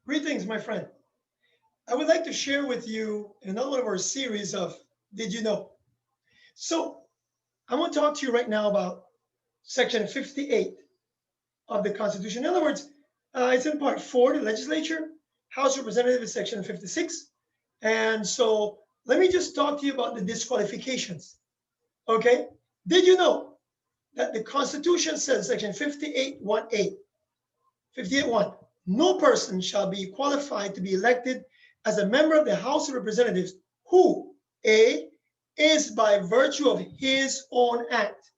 Greetings, my friend. I would like to share with you another one of our series of Did You Know? So, I want to talk to you right now about Section 58 of the Constitution. In other words, it's in Part 4, the legislature, House Representative is Section 56. And so, let me just talk to you about the disqualifications. Okay? Did you know that the Constitution says, Section 58(1)(a), 58(1), no person shall be qualified to be elected as a member of the House of Representatives who, A, is by virtue of his own act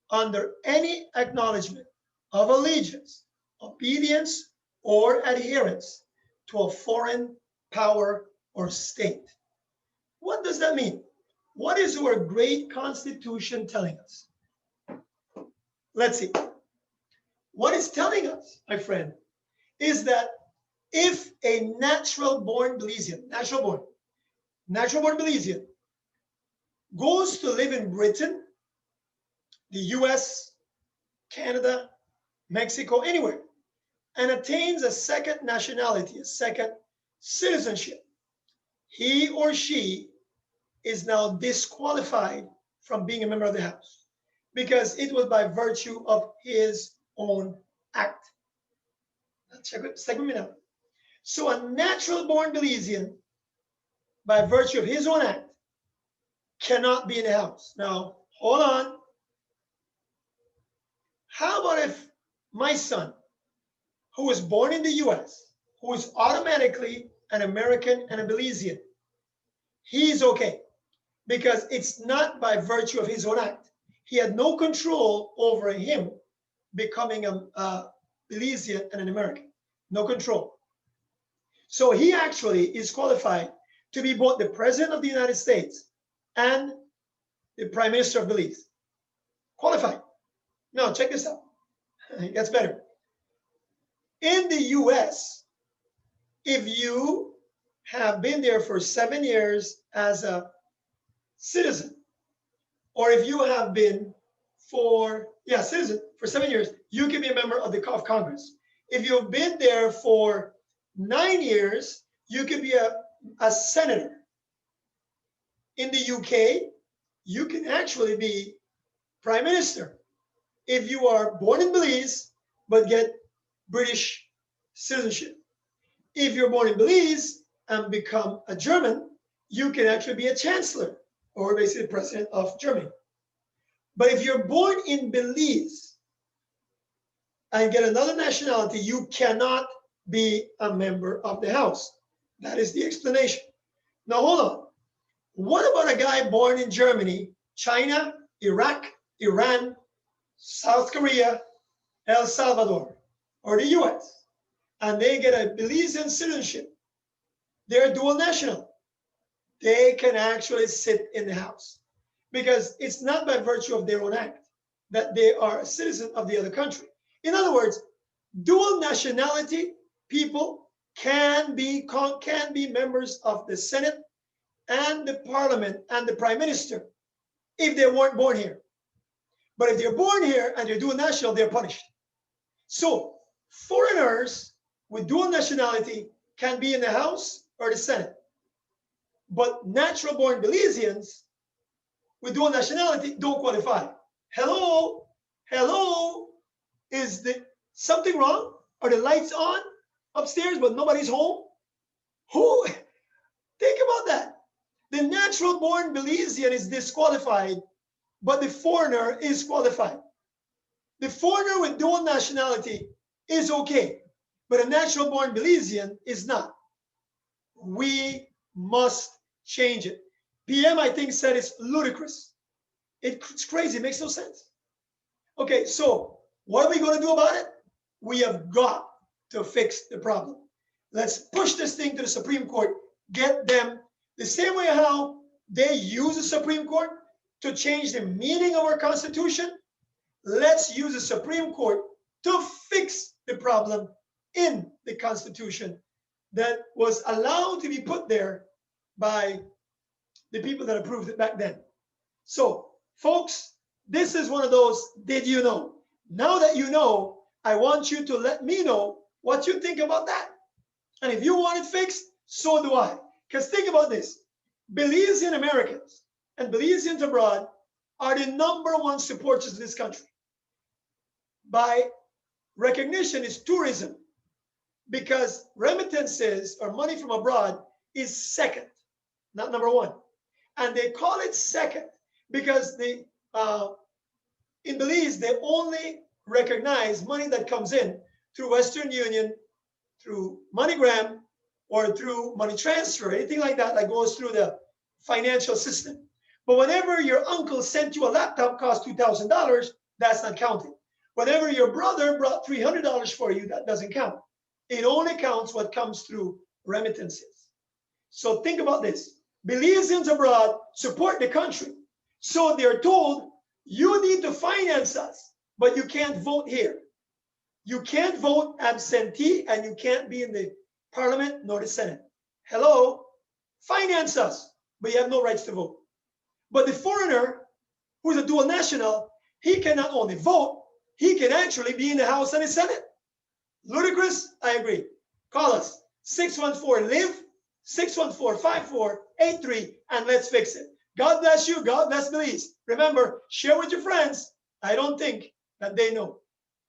under any acknowledgement of allegiance, obedience, or adherence to a foreign power or state. What does that mean? What is our great Constitution telling us? Let's see. What it's telling us, my friend, is that if a natural born Belizean, natural born Belizean goes to live in Britain, the US, Canada, Mexico, anywhere, and attains a second nationality, a second citizenship, he or she is now disqualified from being a member of the House because it was by virtue of his own act. Check with me now. So a natural born Belizean, by virtue of his own act, cannot be in the House. Now, hold on. How about if my son, who was born in the US, who is automatically an American and a Belizean, he's okay because it's not by virtue of his own act. He had no control over him becoming a Belizean and an American. No control. So he actually is qualified to be both the President of the United States and the Prime Minister of Belize. Qualified. Now, check this out. It gets better. In the US, if you have been there for 7 years as a citizen, or if you have been citizen for 7 years, you can be a member of the of Congress. If you've been there for 9 years, you can be a senator. In the UK, you can actually be prime minister if you are born in Belize but get British citizenship. If you're born in Belize and become a German, you can actually be a chancellor or basically president of Germany. But if you're born in Belize and get another nationality, you cannot be a member of the House. That is the explanation. Now, hold on. What about a guy born in Germany, China, Iraq, Iran, South Korea, El Salvador, or the US, and they get a Belizean citizenship? They're dual national. They can actually sit in the House because it's not by virtue of their own act that they are a citizen of the other country. In other words, dual nationality people can be members of the Senate and the Parliament and the Prime Minister if they weren't born here. But if they're born here and they're dual national, they're punished. So foreigners with dual nationality can be in the House or the Senate. But natural born Belizeans with dual nationality don't qualify. Hello? Hello? Is something wrong? Are the lights on upstairs but nobody's home? Who? Think about that. The natural born Belizean is disqualified, but the foreigner is qualified. The foreigner with dual nationality is okay, but a natural born Belizean is not. We must change it. PM, I think, said it's ludicrous. It's crazy, it makes no sense. Okay, so what are we going to do about it? We have got to fix the problem. Let's push this thing to the Supreme Court, get them the same way how they use the Supreme Court to change the meaning of our Constitution. Let's use the Supreme Court to fix the problem in the Constitution that was allowed to be put there by the people that approved it back then. So, folks, this is one of those did you know? Now that you know, I want you to let me know what you think about that. And if you want it fixed, so do I. Because think about this. Belizean Americans and Belizeans abroad are the #1 supporters of this country. By recognition is tourism, because remittances or money from abroad is second, not #1. And they call it second because in Belize, they only recognize money that comes in through Western Union, through MoneyGram, or through money transfer, anything like that that goes through the financial system. But whenever your uncle sent you a laptop cost $2,000, that's not counted. Whenever your brother brought $300 for you, that doesn't count. It only counts what comes through remittances. So think about this. Belizeans abroad support the country. So they're told, you need to finance us, but you can't vote here. You can't vote absentee, and you can't be in the parliament nor the Senate. Hello, finance us, but you have no rights to vote. But the foreigner who's a dual national, he can not only vote, he can actually be in the House and the Senate. Ludicrous? I agree. Call us 614-LIVE, 614-5483, and let's fix it. God bless you. God bless Belize. Remember, share with your friends. I don't think that they know.